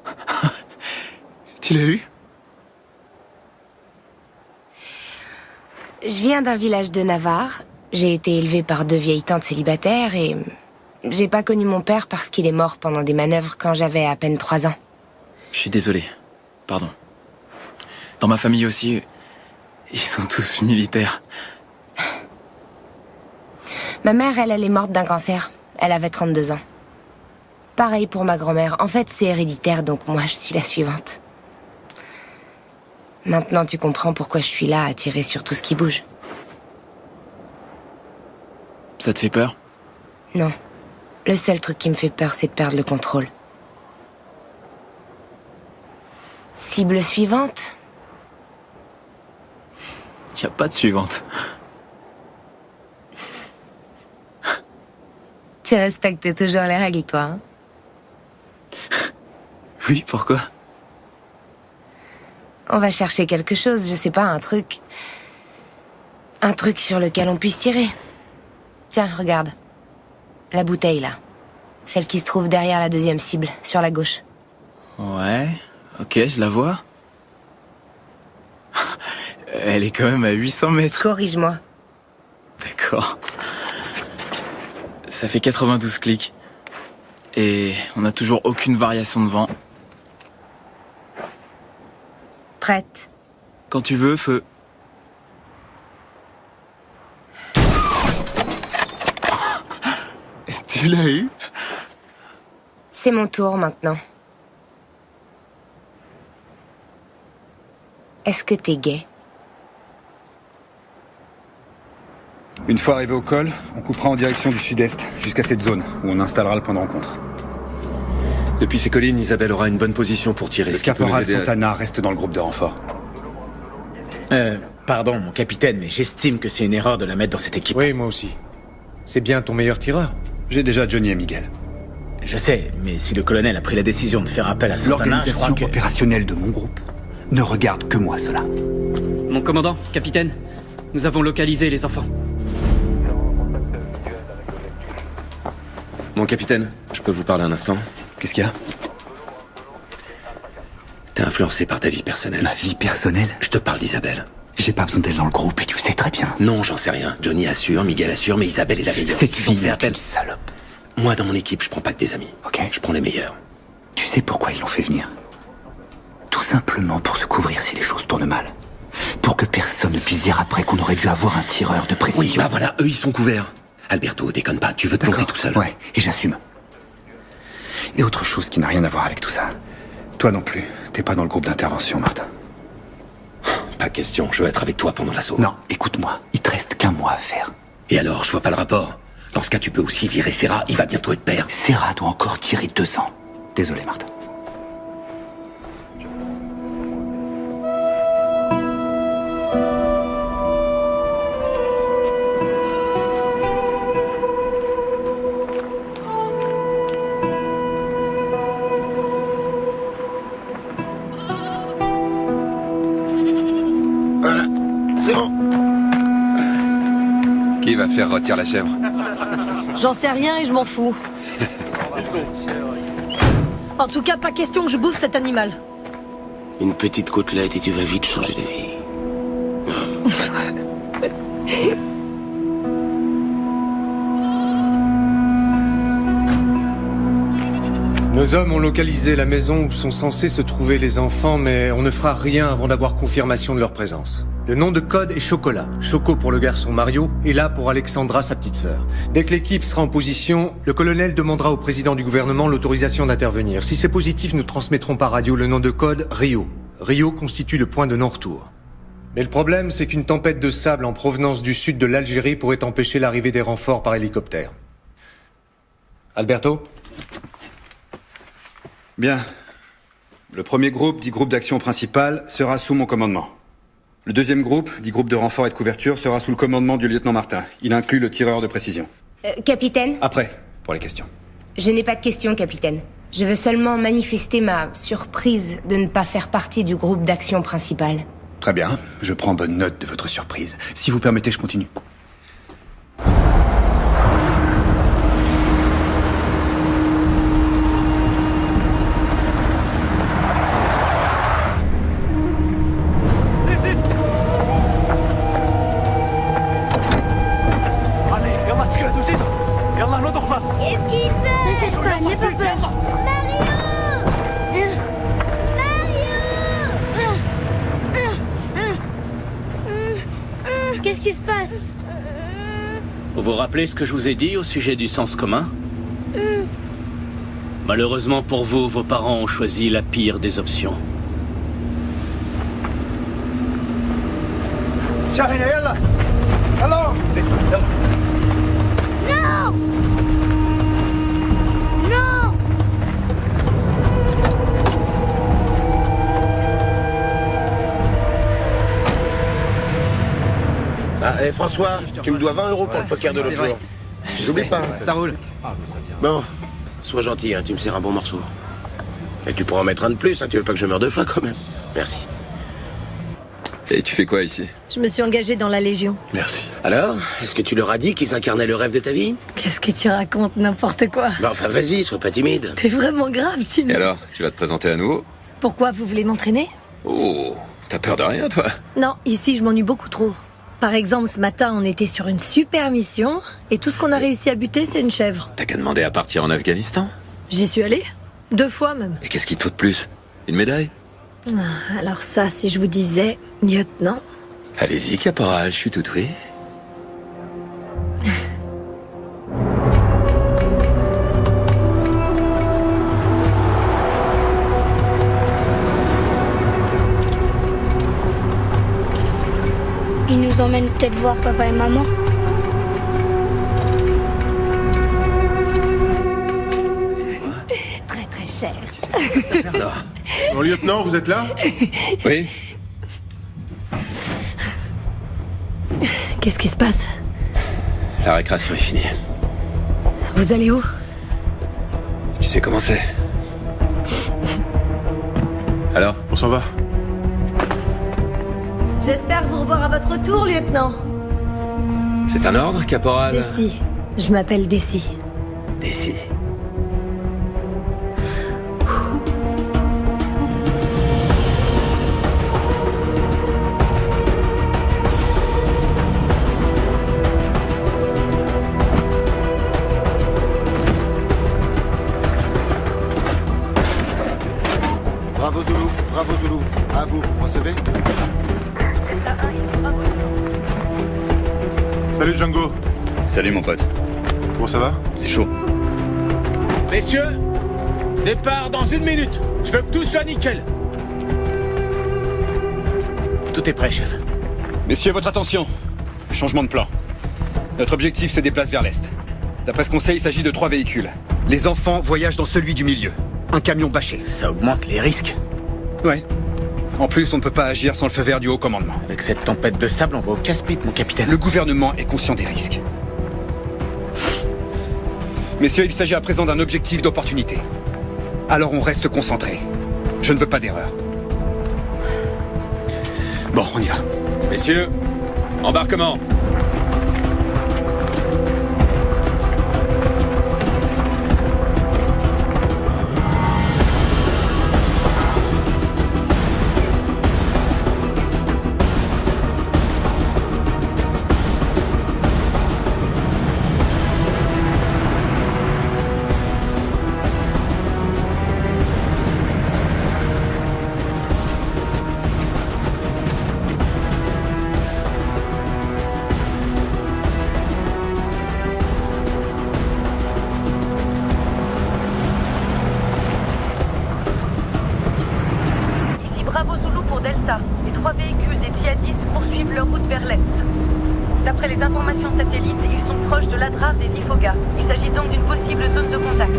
Tu l'as eu? Je viens d'un village de Navarre. J'ai été élevée par 2 vieilles tantes célibataires et j'ai pas connu mon père parce qu'il est mort pendant des manœuvres quand j'avais à peine 3 ans. Je suis désolé. Pardon. Dans ma famille aussi, ils sont tous militaires. Ma mère, elle est morte d'un cancer. Elle avait 32 ans. Pareil pour ma grand-mère. En fait, c'est héréditaire, donc moi, je suis la suivante. Maintenant, tu comprends pourquoi je suis là à tirer sur tout ce qui bouge. Ça te fait peur? Non. Le seul truc qui me fait peur, c'est de perdre le contrôle. Cible suivante? Y a pas de suivante. Tu respectes toujours les règles, toi, hein? Oui, pourquoi? On va chercher quelque chose, je sais pas, un truc. Un truc sur lequel on puisse tirer. Tiens, regarde. La bouteille, là. Celle qui se trouve derrière la deuxième cible, sur la gauche. Ouais, ok, je la vois. Elle est quand même à 800 mètres. Corrige-moi. D'accord. Ça fait 92 clics. Et on n'a toujours aucune variation de vent. Prête. Quand tu veux, feu. Tu l'as eu? C'est mon tour maintenant. Est-ce que t'es gay? Une fois arrivé au col, on coupera en direction du sud-est, jusqu'à cette zone, où on installera le point de rencontre. Depuis ces collines, Isabelle aura une bonne position pour tirer. Le caporal Santana reste dans le groupe de renfort. Pardon, mon capitaine, mais j'estime que c'est une erreur de la mettre dans cette équipe. Oui, moi aussi. C'est bien ton meilleur tireur. J'ai déjà Johnny et Miguel. Je sais, mais si le colonel a pris la décision de faire appel à Santana, je crois L'organisation que... opérationnelle de mon groupe ne regarde que moi, cela. Mon commandant, capitaine, nous avons localisé les enfants. Mon capitaine, je peux vous parler un instant? Qu'est-ce qu'il y a? T'es influencé par ta vie personnelle. Ma vie personnelle? Je te parle d'Isabelle. J'ai pas besoin d'elle dans le groupe et tu le sais très bien. Non, j'en sais rien. Johnny assure, Miguel assure, mais Isabelle est la meilleure. Cette fille fait est une salope. Moi, dans mon équipe, je prends pas que des amis. Ok. Je prends les meilleurs. Tu sais pourquoi ils l'ont fait venir? Tout simplement pour se couvrir si les choses tournent mal. Pour que personne ne puisse dire après qu'on aurait dû avoir un tireur de précision. Oui, bah voilà, eux ils sont couverts. Alberto, déconne pas, tu veux te planter tout seul. Ouais, et j'assume. Et autre chose qui n'a rien à voir avec tout ça. Toi non plus, t'es pas dans le groupe d'intervention, Martin. Pas question, je veux être avec toi pendant l'assaut. Non, écoute-moi, il te reste qu'un mois à faire. Et alors, je vois pas le rapport. Dans ce cas, tu peux aussi virer Serra, il va bientôt être père. Serra doit encore tirer 2 ans. Désolé, Martin. Voilà, c'est bon. Qui va faire rôtir la chèvre? J'en sais rien et je m'en fous. En tout cas, pas question que je bouffe cet animal. Une petite côtelette et tu vas vite changer de vie. Nos hommes ont localisé la maison où sont censés se trouver les enfants, mais on ne fera rien avant d'avoir confirmation de leur présence. Le nom de code est Chocolat. Choco pour le garçon Mario, et là pour Alexandra, sa petite sœur. Dès que l'équipe sera en position, le colonel demandera au président du gouvernement l'autorisation d'intervenir. Si c'est positif, nous transmettrons par radio le nom de code Rio. Rio constitue le point de non-retour. Mais le problème, c'est qu'une tempête de sable en provenance du sud de l'Algérie pourrait empêcher l'arrivée des renforts par hélicoptère. Alberto? Bien. Le premier groupe, dit groupe d'action principal, sera sous mon commandement. Le deuxième groupe, dit groupe de renfort et de couverture, sera sous le commandement du lieutenant Martin. Il inclut le tireur de précision. Capitaine? Après, pour les questions. Je n'ai pas de questions, capitaine. Je veux seulement manifester ma surprise de ne pas faire partie du groupe d'action principal. Très bien, je prends bonne note de votre surprise. Si vous permettez, je continue. Qu'est-ce qui se passe? Vous vous rappelez ce que je vous ai dit au sujet du sens commun? Malheureusement pour vous, vos parents ont choisi la pire des options. Non! Non! Ah, et François, tu me dois 20 € pour le poker de l'autre jour. J'oublie pas. Ça roule. Bon, sois gentil, hein, tu me sers un bon morceau. Et tu pourras en mettre un de plus, hein, tu veux pas que je meure 2 fois quand même. Merci. Et tu fais quoi ici? Je me suis engagée dans la Légion. Merci. Alors, est-ce que tu leur as dit qu'ils incarnaient le rêve de ta vie? Qu'est-ce que tu racontes? N'importe quoi. Bah enfin, vas-y, sois pas timide. T'es vraiment grave, tu Et alors, tu vas te présenter à nouveau? Pourquoi vous voulez m'entraîner? Oh, t'as peur de rien, toi? Non, ici je m'ennuie beaucoup trop. Par exemple, ce matin, on était sur une super mission, et tout ce qu'on a réussi à buter, c'est une chèvre. T'as qu'à demander à partir en Afghanistan? J'y suis allée. 2 fois même. Et qu'est-ce qu'il te faut de plus? Une médaille? Ah, alors ça, si je vous disais, lieutenant. Allez-y, caporal, je suis tout oui. Il nous emmène peut-être voir papa et maman. Très très cher. Mon lieutenant, vous êtes là? Oui. Qu'est-ce qui se passe? La récréation est finie. Vous allez où? Tu sais comment c'est. Alors? On s'en va. J'espère vous revoir à votre tour, lieutenant. C'est un ordre, caporal? Desi. Je m'appelle Desi. d'ici. Bravo Zulu. À vous recevez? Salut Django. Salut mon pote. Comment ça va? C'est chaud. Messieurs, départ dans 1 minute. Je veux que tout soit nickel. Tout est prêt, chef. Messieurs, votre attention. Changement de plan. Notre objectif se déplace vers l'est. D'après ce qu'on sait, il s'agit de 3 véhicules. Les enfants voyagent dans celui du milieu. Un camion bâché. Ça augmente les risques. Ouais. En plus, on ne peut pas agir sans le feu vert du haut commandement. Avec cette tempête de sable, on va au casse-pipe, mon capitaine. Le gouvernement est conscient des risques. Messieurs, il s'agit à présent d'un objectif d'opportunité. Alors on reste concentré. Je ne veux pas d'erreur. Bon, on y va. Messieurs, embarquement. Bravo Zulu pour Delta. Les 3 véhicules des djihadistes poursuivent leur route vers l'est. D'après les informations satellites, ils sont proches de l'Adrar des Ifoga. Il s'agit donc d'une possible zone de contact.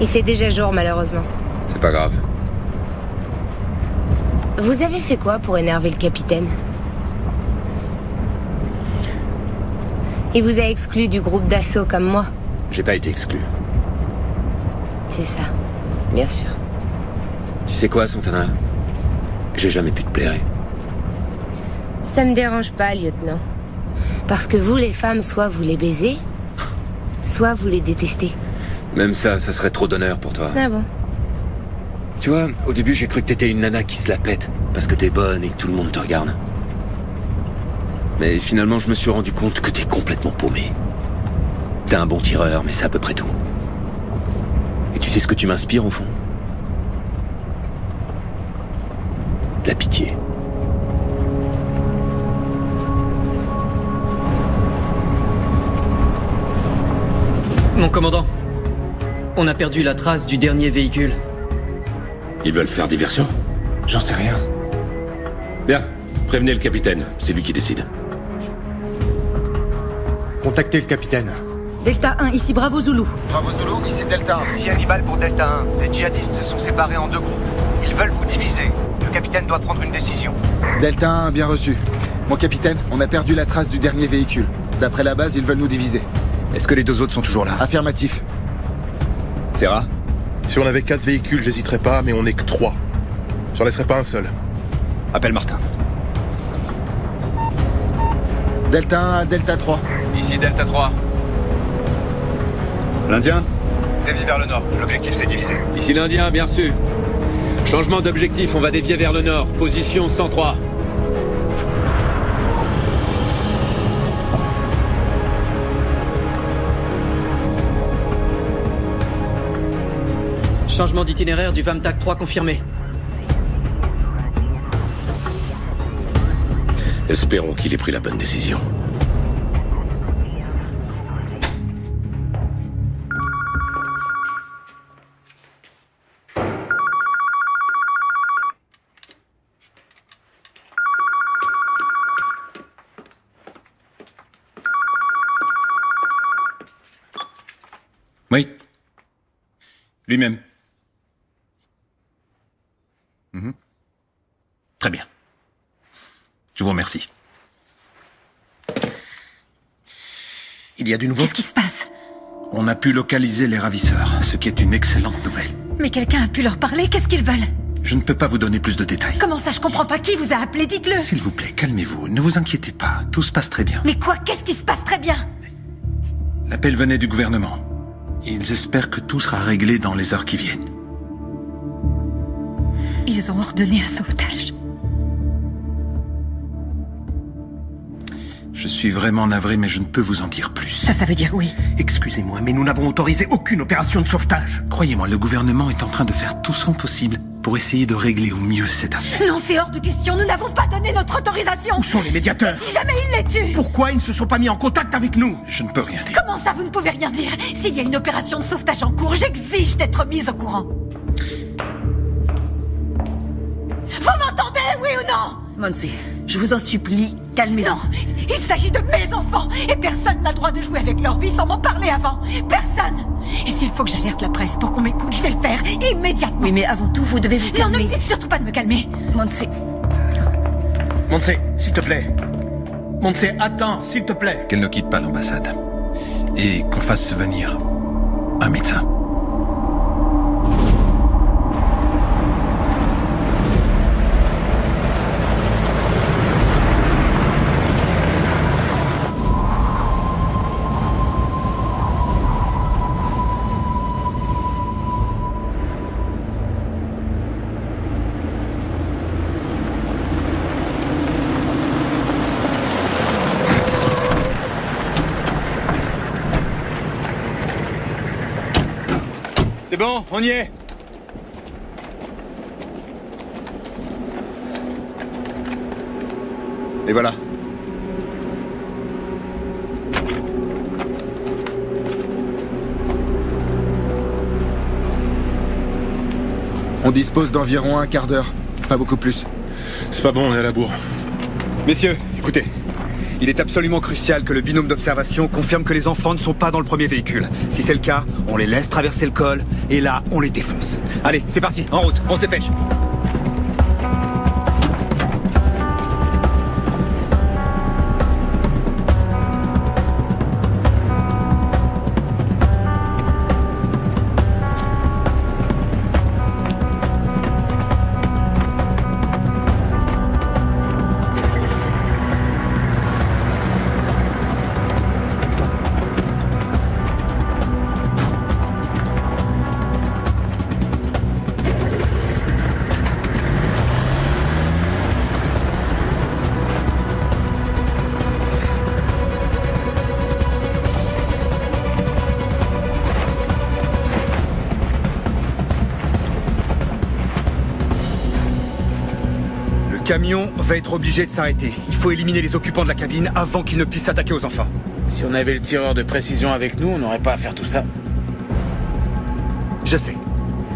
Il fait déjà jour, malheureusement. C'est pas grave. Vous avez fait quoi pour énerver le capitaine? Il vous a exclu du groupe d'assaut comme moi. J'ai pas été exclu. C'est ça, bien sûr. Tu sais quoi, Santana? J'ai jamais pu te plaire. Ça me dérange pas, lieutenant. Parce que vous, les femmes, soit vous les baisez, soit vous les détestez. Même ça serait trop d'honneur pour toi. Ah bon? Tu vois, au début, j'ai cru que t'étais une nana qui se la pète, parce que t'es bonne et que tout le monde te regarde. Mais finalement, je me suis rendu compte que t'es complètement paumé. T'es un bon tireur, mais c'est à peu près tout. Et tu sais ce que tu m'inspires, au fond? De la pitié. Mon commandant, on a perdu la trace du dernier véhicule. Ils veulent faire diversion? J'en sais rien. Bien, prévenez le capitaine, c'est lui qui décide. Contactez le capitaine. Delta 1, ici Bravo Zulu. Bravo Zulu, ici Delta 1. Ici Hannibal pour Delta 1. Les djihadistes se sont séparés en 2 groupes. Ils veulent vous diviser. Le capitaine doit prendre une décision. Delta 1, bien reçu. Mon capitaine, on a perdu la trace du dernier véhicule. D'après la base, ils veulent nous diviser. Est-ce que les 2 autres sont toujours là? Affirmatif. Serra? Si on avait 4 véhicules, j'hésiterais pas, mais on n'est que 3. J'en laisserai pas un seul. Appelle Martin. Delta 1 à Delta 3. Ici Delta 3. L'Indien? Dévie vers le nord. L'objectif c'est divisé. Ici l'Indien, bien reçu. Changement d'objectif, on va dévier vers le nord. Position 103. Changement d'itinéraire du VAMTAC 3 confirmé. Espérons qu'il ait pris la bonne décision. Oui. Lui-même. Très bien. Je vous remercie. Il y a du nouveau? Qu'est-ce qui se passe? On a pu localiser les ravisseurs, ce qui est une excellente nouvelle. Mais quelqu'un a pu leur parler? Qu'est-ce qu'ils veulent? Je ne peux pas vous donner plus de détails. Comment ça, je comprends pas. Qui vous a appelé? Dites-le. S'il vous plaît, calmez-vous. Ne vous inquiétez pas. Tout se passe très bien. Mais quoi? Qu'est-ce qui se passe très bien? L'appel venait du gouvernement. Ils espèrent que tout sera réglé dans les heures qui viennent. Ils ont ordonné un sauvetage. Je suis vraiment navré, mais je ne peux vous en dire plus. Ça veut dire oui. Excusez-moi, mais nous n'avons autorisé aucune opération de sauvetage. Croyez-moi, le gouvernement est en train de faire tout son possible pour essayer de régler au mieux cette affaire. Non, c'est hors de question. Nous n'avons pas donné notre autorisation. Où sont les médiateurs? Si jamais ils les tuent. Pourquoi ils ne se sont pas mis en contact avec nous? Je ne peux rien dire. Comment ça, vous ne pouvez rien dire? S'il y a une opération de sauvetage en cours, j'exige d'être mise au courant. Vous m'entendez, oui ou non? Monty, je vous en supplie, calmez-vous. Non, il s'agit de mes enfants et personne n'a le droit de jouer avec leur vie sans m'en parler avant. Personne. Et s'il faut que j'alerte la presse pour qu'on m'écoute, je vais le faire immédiatement. Oui, mais avant tout, vous devez vous calmer. Non, ne me dites surtout pas de me calmer. Monty. Monty, s'il te plaît. Monty, attends, s'il te plaît. Qu'elle ne quitte pas l'ambassade. Et qu'on fasse venir un médecin. C'est bon, on y est. Et voilà. On dispose d'environ un quart d'heure, pas beaucoup plus. C'est pas bon, on est à la bourre. Messieurs, écoutez. Il est absolument crucial que le binôme d'observation confirme que les enfants ne sont pas dans le premier véhicule. Si c'est le cas, on les laisse traverser le col, et là, on les défonce. Allez, c'est parti, en route, on se dépêche. Le camion va être obligé de s'arrêter. Il faut éliminer les occupants de la cabine avant qu'ils ne puissent s'attaquer aux enfants. Si on avait le tireur de précision avec nous, on n'aurait pas à faire tout ça. Je sais.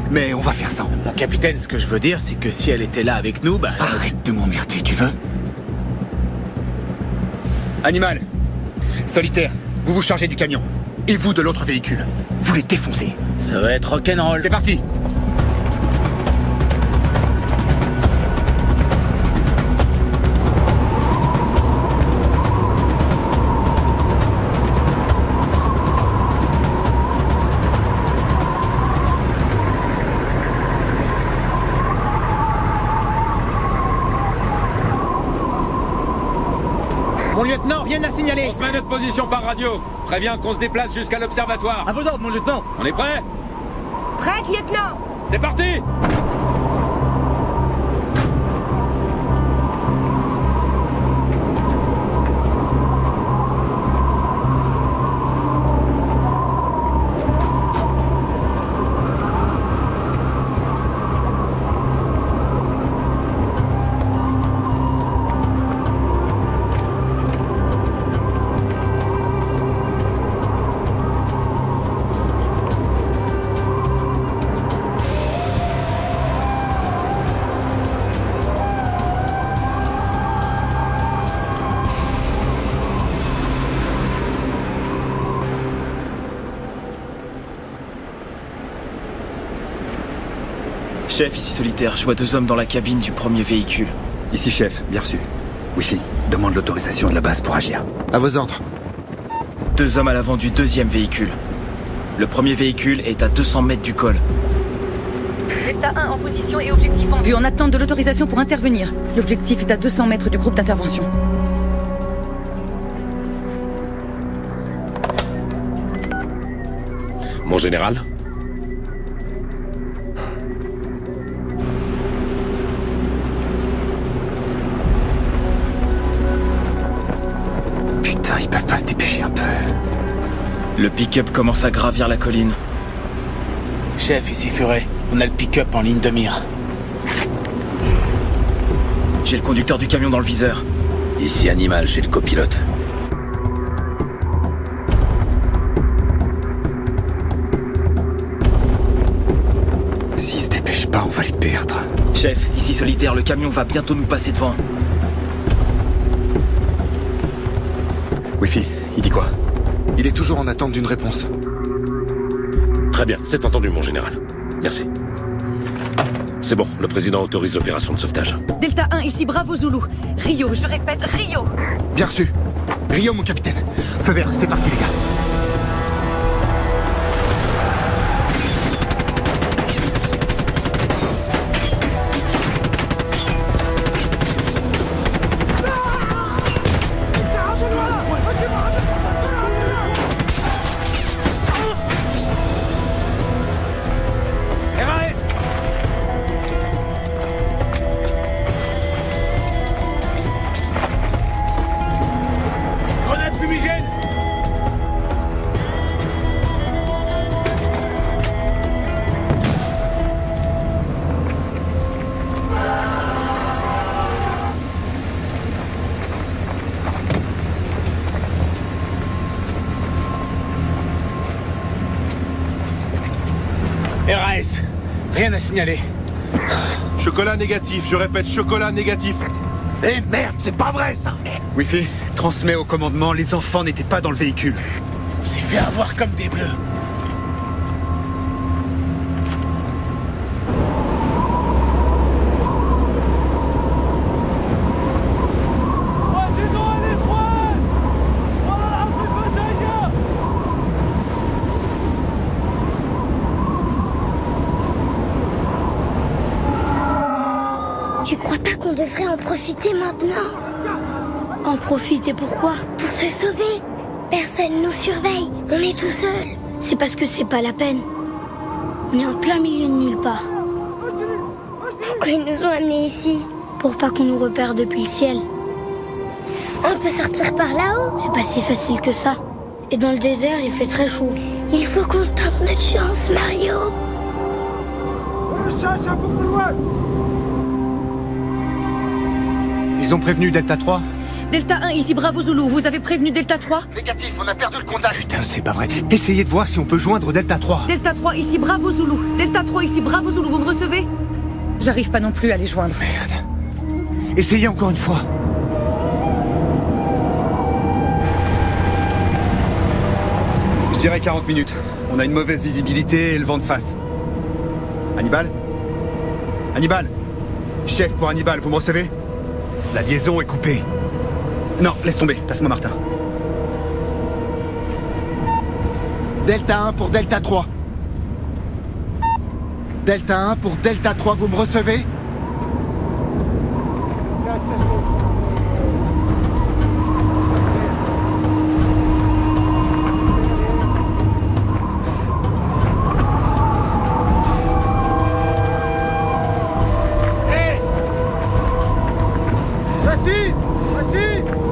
Mais on va faire ça. Mon capitaine, ce que je veux dire, c'est que si elle était là avec nous, bah... Arrête de m'emmerder, tu veux? Animal. Solitaire, vous vous chargez du camion. Et vous de l'autre véhicule. Vous les défoncez. Ça va être rock'n'roll. C'est parti. Mon lieutenant, rien à signaler. On se met à notre position par radio. Préviens qu'on se déplace jusqu'à l'observatoire. À vos ordres, mon lieutenant. On est prêt? Prête, lieutenant. C'est parti. Chef, ici Solitaire, je vois 2 hommes dans la cabine du premier véhicule. Ici chef, bien reçu. Wi-Fi, demande l'autorisation de la base pour agir. À vos ordres. 2 hommes à l'avant du 2e véhicule. Le premier véhicule est à 200 mètres du col. Delta 1 en position et objectif en vue. En attente de l'autorisation pour intervenir. L'objectif est à 200 mètres du groupe d'intervention. Mon général? Putain, ils peuvent pas se dépêcher un peu. Le pick-up commence à gravir la colline. Chef, ici Furet. On a le pick-up en ligne de mire. J'ai le conducteur du camion dans le viseur. Ici Animal, j'ai le copilote. S'ils se dépêchent pas, on va les perdre. Chef, ici Solitaire, le camion va bientôt nous passer devant. Wi-Fi, il dit quoi? Il est toujours en attente d'une réponse. Très bien, c'est entendu, mon général. Merci. C'est bon, le président autorise l'opération de sauvetage. Delta 1, ici Bravo Zulu. Rio, Je répète, Rio. Bien reçu. Rio, mon capitaine. Feu vert, c'est parti les gars. Grenade fumigène. RAS, rien à signaler. Chocolat négatif, je répète, chocolat négatif. Eh merde, c'est pas vrai ça. Wi-Fi, transmets au commandement, les enfants n'étaient pas dans le véhicule. On s'est fait avoir comme des bleus. Tu crois pas qu'on devrait en profiter maintenant? En profiter pourquoi? Pour se sauver. Personne nous surveille, on est tout seul. C'est parce que c'est pas la peine. On est en plein milieu de nulle part. Pourquoi ils nous ont amenés ici? Pour pas qu'on nous repère depuis le ciel. On peut sortir par là-haut. C'est pas si facile que ça. Et dans le désert, il fait très chaud. Il faut qu'on tente notre chance, Mario. Ils ont prévenu Delta 3? Delta 1, ici Bravo Zulu. Vous avez prévenu Delta 3? Négatif, on a perdu le contact. Putain, c'est pas vrai. Essayez de voir si on peut joindre Delta 3. Delta 3, ici Bravo Zulu. Delta 3, ici Bravo Zulu. Vous me recevez? J'arrive pas non plus à les joindre. Merde. Essayez encore une fois. Je dirais 40 minutes. On a une mauvaise visibilité et le vent de face. Hannibal? Hannibal? Chef pour Hannibal, vous me recevez? La liaison est coupée. Non, laisse tomber. Passe-moi Martin. Delta 1 pour Delta 3. Delta 1 pour Delta 3, vous me recevez?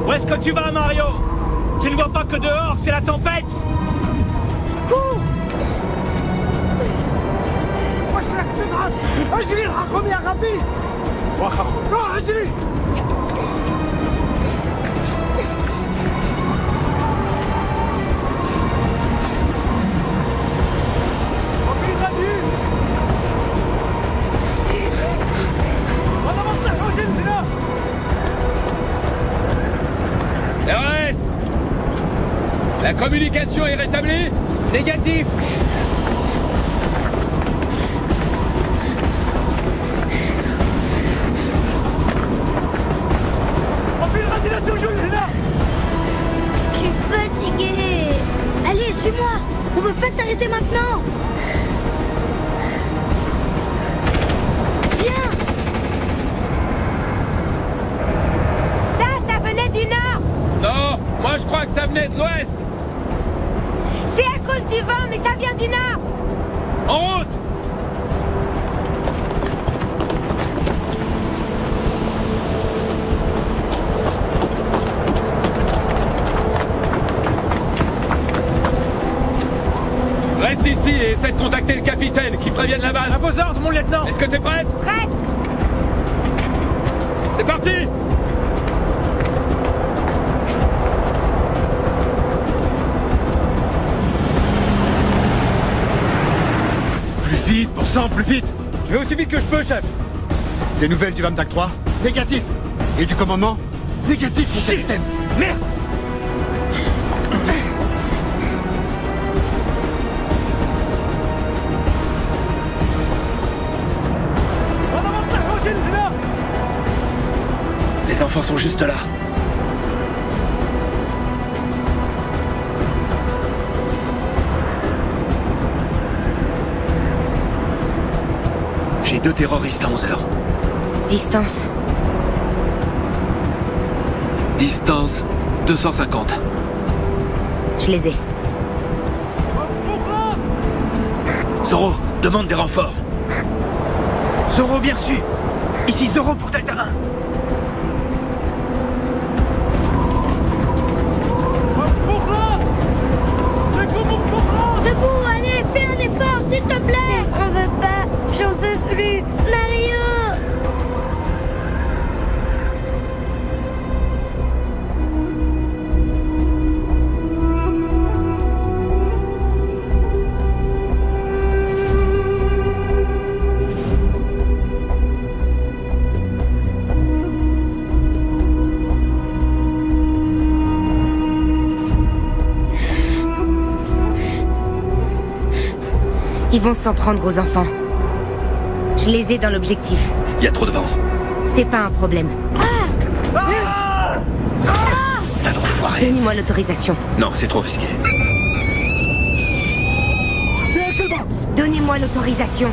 Où est-ce que tu vas, Mario? Tu ne vois pas que dehors, c'est la tempête? Cours! اجري الحقهم يا غبي. روح اجري. وفي غدير. هذا مصلح وجن هنا. RS! La communication est rétablie? Négatif. Suis-moi. On peut pas s'arrêter maintenant. Viens. Ça venait du nord. Non, moi je crois que ça venait de l'ouest. C'est à cause du vent, mais ça vient du nord. En route. Reste ici et essaie de contacter le capitaine qui prévienne la base. À vos ordres, mon lieutenant. Est-ce que t'es prête? Prête. C'est parti. Plus vite, pour sang, plus vite. Je vais aussi vite que je peux, chef. Des nouvelles du Vamtac 3? Négatif. Et du commandement? Négatif, mon capitaine. Merde. Les enfants sont juste là. J'ai 2 terroristes à 11h. Distance. Distance 250. Je les ai. Zoro, demande des renforts. Zoro, bien reçu. Ici Zoro pour Delta 1. Debout, allez, fais un effort, s'il te plaît. On veut pas, j'en peux plus. Mario. Ils vont s'en prendre aux enfants. Je les ai dans l'objectif. Il y a trop de vent. C'est pas un problème. Sale enfoiré. Donnez-moi l'autorisation. Non, c'est trop risqué. Donnez-moi l'autorisation.